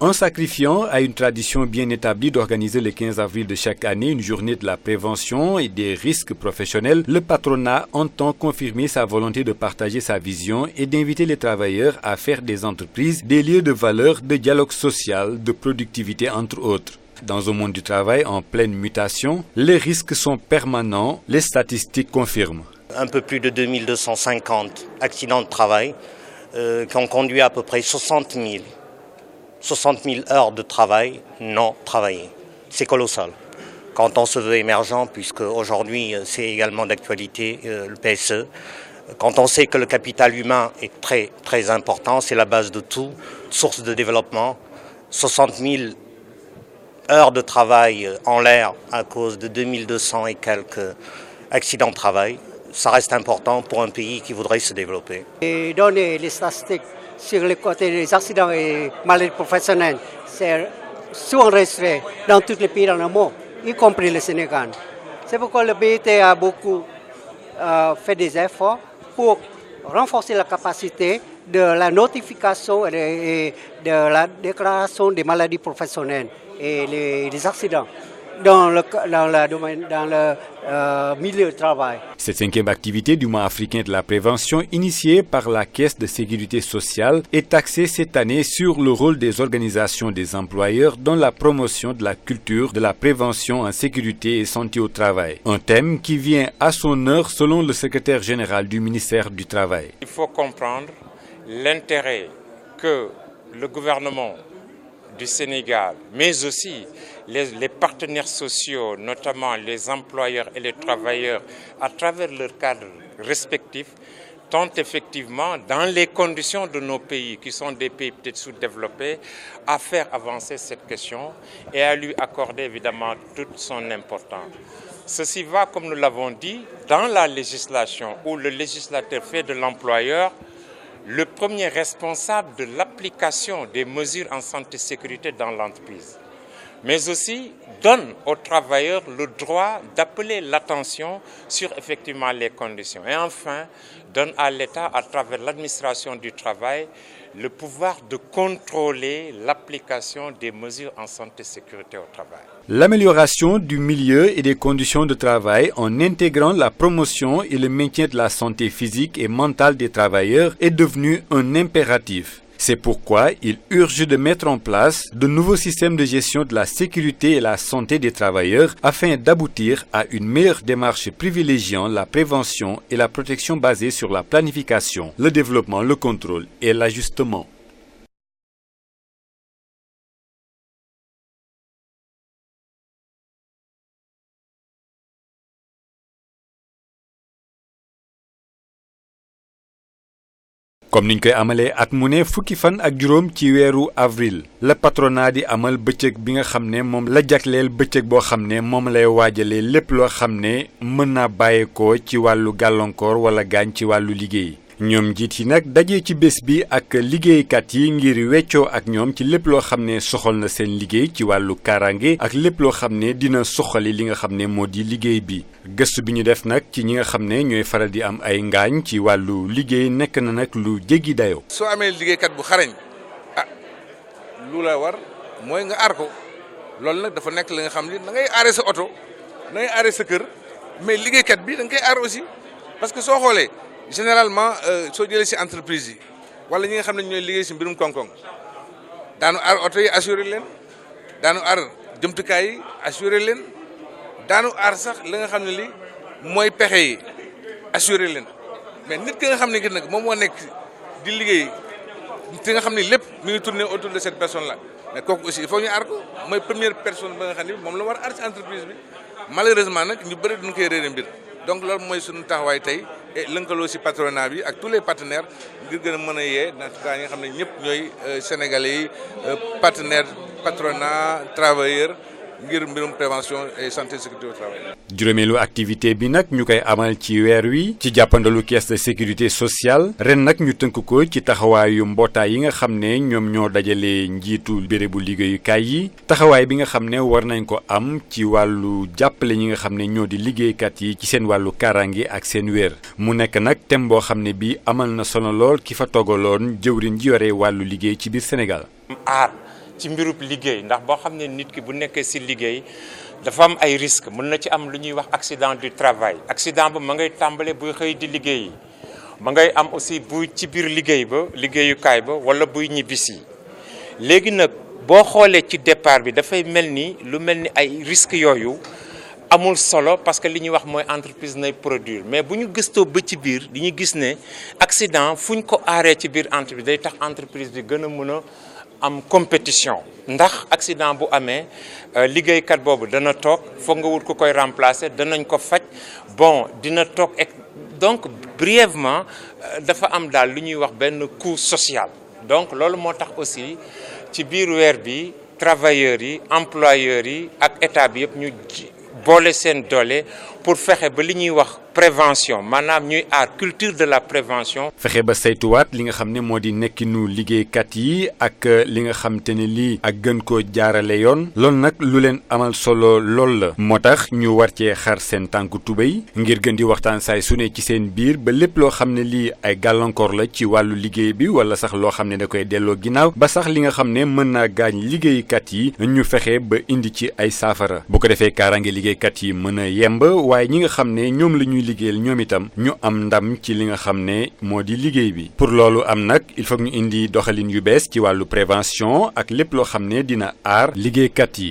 En sacrifiant à une tradition bien établie d'organiser le 15 avril de chaque année une journée de la prévention et des risques professionnels, le patronat entend confirmer sa volonté de partager sa vision et d'inviter les travailleurs à faire des entreprises des lieux de valeur, de dialogue social, de productivité entre autres. Dans un monde du travail en pleine mutation, les risques sont permanents, les statistiques confirment. Un peu plus de 2250 accidents de travail qui ont conduit à peu près 60 000 heures de travail non travaillées. C'est colossal. Quand on se veut émergent, puisque aujourd'hui c'est également d'actualité le PSE, quand on sait que le capital humain est très, très important, c'est la base de tout, source de développement, 60 000 heures de travail en l'air à cause de 2200 et quelques accidents de travail, ça reste important pour un pays qui voudrait se développer. Et donner les statistiques sur le côté des accidents et maladies professionnelles, c'est souvent resté dans tous les pays dans le monde, y compris le Sénégal. C'est pourquoi le BIT a beaucoup fait des efforts pour renforcer la capacité de la notification et de la déclaration des maladies professionnelles et les accidents dans le milieu du travail. Cette 5e activité du mois africain de la prévention, initiée par la Caisse de sécurité sociale, est axée cette année sur le rôle des organisations des employeurs dans la promotion de la culture de la prévention en sécurité et santé au travail. Un thème qui vient à son heure selon le secrétaire général du ministère du Travail. Il faut comprendre l'intérêt que le gouvernement du Sénégal, mais aussi les partenaires sociaux, notamment les employeurs et les travailleurs, à travers leurs cadres respectifs, tentent effectivement, dans les conditions de nos pays, qui sont des pays peut-être sous-développés, à faire avancer cette question et à lui accorder évidemment toute son importance. Ceci va, comme nous l'avons dit, dans la législation où le législateur fait de l'employeur le premier responsable de l'application des mesures en santé et sécurité dans l'entreprise, mais aussi donne aux travailleurs le droit d'appeler l'attention sur effectivement les conditions. Et enfin, donne à l'État, à travers l'administration du travail, le pouvoir de contrôler l'application des mesures en santé et sécurité au travail. L'amélioration du milieu et des conditions de travail en intégrant la promotion et le maintien de la santé physique et mentale des travailleurs est devenu un impératif. C'est pourquoi il urge de mettre en place de nouveaux systèmes de gestion de la sécurité et la santé des travailleurs afin d'aboutir à une meilleure démarche privilégiant la prévention et la protection basée sur la planification, le développement, le contrôle et l'ajustement. comme niñ koy amalee at mu ne fukki fan ak juróom ci weeru avril la patronat di amal bëccëg bi nga xam ne moom la jagleel bëccëg boo xam ne moom lay waajalee lépp loo xam ne mën naa bàyyeekoo ci wàllu gàllankoor wala gaañ ci wàllu liggéey. ñoom njiit yi nag daje ci bés bi ak liggéeykat yi ngir weccoo ak ñoom ci lépp loo xam ne soxal na seen liggéey ci wàllu kaaraange ak lépp loo xam ne dina soxali li nga xam ne moo di liggéey bi. gëstu bi ñu def nag ci ñi nga xam ne ñooy faral di am ay ngaañ ci wàllu liggéey nekk na nag lu jéggi dayoo. soo amee liggéeykat bu xarañ lu la war mooy nga aar ko loolu nag dafa nekk li nga xam ne da ngay aaree sa oto da ngay aaree sa kër mais liggéeykat bi da nga koy aar aussi parce que soo xoolee. généralement soo jëlee ci entreprise yi wala ñi nga xam ne ñooy liggéey ci mbirum koŋ-koŋ daanu aar oto yi assuré leen daanu aar jëmtukaay yi assuré leen daanu aar sax li nga xam ne li mooy pexe yi assuré leen mais nit ki nga xam ne gis nag moom moo nekk di liggéey te nga xam ne lépp mi ngi tourner autour de cette personne là mais kooku aussi il faut ñu aar ko mooy première personne ba nga xam ne moom la war a aar ci entreprise bi malheureusement nag ñu bëri duñ koy réere mbir donc loolu mooy suñu taxawaay tey et lëkkaloo ci patronat bi ak tous les partenaires ngir gën a mën a yee en tout cas ñi nga xam ne ñëpp ñooy sénégalais yi partenaires patronat travailleurs ngir mbirum prévention et santé et sécurité au travail. juróomeelu activité bi nag ñu koy amal ci weer wi ci jàppandalu caisse de sécurité sociale ren nag ñu tënk ko ci taxawaayu mbootaay yi nga xam ne ñoom ñoo dajale njiitu bérébu liggéeyukaay yi taxawaay bi nga xam ne war nañ ko am ci wàllu jàppale ñi nga xam ne ñoo di liggéeykat yi ci seen wàllu kaaraange ak seen wér mu nekk nag thème boo xam ne bi amal na solo lool ki fa toogaloon jëwriñ ji yore wàllu liggéey ci biir Sénégal. aar ci mbirub liggéey ndax boo xam ne nit ki bu nekkee si liggéey dafa am ay risques mën na ci am lu ñuy wax accident du travail accident ba ma ngay tàmbale buy xëy di liggéey ma ngay am aussi buy ci biir liggéey ba liggéeyukaay ba wala buy ñibbisi léegi nag boo xoolee ci départ bi dafay mel ni lu mel ni ay risques yooyu amul solo parce que li ñuy wax mooy entreprise nay produire mais bu ñu gëstoo ba ci biir di ñu gis ne accident fu ñu ko aaree ci biir entreprise day tax entreprise bi gën a mën a am compétition ndax accident bu amee liggéeykat boobu dana toog foog nga wut ku koy remplacer danañ ko faj bon dina toog donc brièvement dafa am daal lu ñuy wax benn coût social donc loolu moo tax aussi ci biir weer bi travailleurs yi employeurs yi ak état bi yëpp ñu boole seen doole pour fexe ba li ñuy wax prévention maanaam ñuy aar culture de la prévention. fexe ba saytuwaat li nga xam ne moo di nekkinu liggéeykat yi ak li nga xam te ne lii ak gën koo jaarale yoon loolu nag lu leen amal solo lool la moo tax ñu war cee xar seen tànku tubéy ngir gën di waxtaan saay su ne ci seen biir ba lépp loo xam ne lii ay gàllankoor la ci wàllu liggéey bi wala sax loo xam ne da koy delloo ginnaaw ba sax li nga xam ne mën naa gaañ liggéeykat yi ñu fexe ba indi ci ay saafara bu ko defee kaaraange liggéeykat yi mën a yemb waaye ñi nga xam ne ñoom la ñuy liggéeyal ñoom itam ñu am ndam ci li nga xam ne moo di liggéey bi pour loolu am nag il faut ñu indi doxalin yu bees ci wàllu prévention ak lépp loo xam ne dina aar liggéeykat yi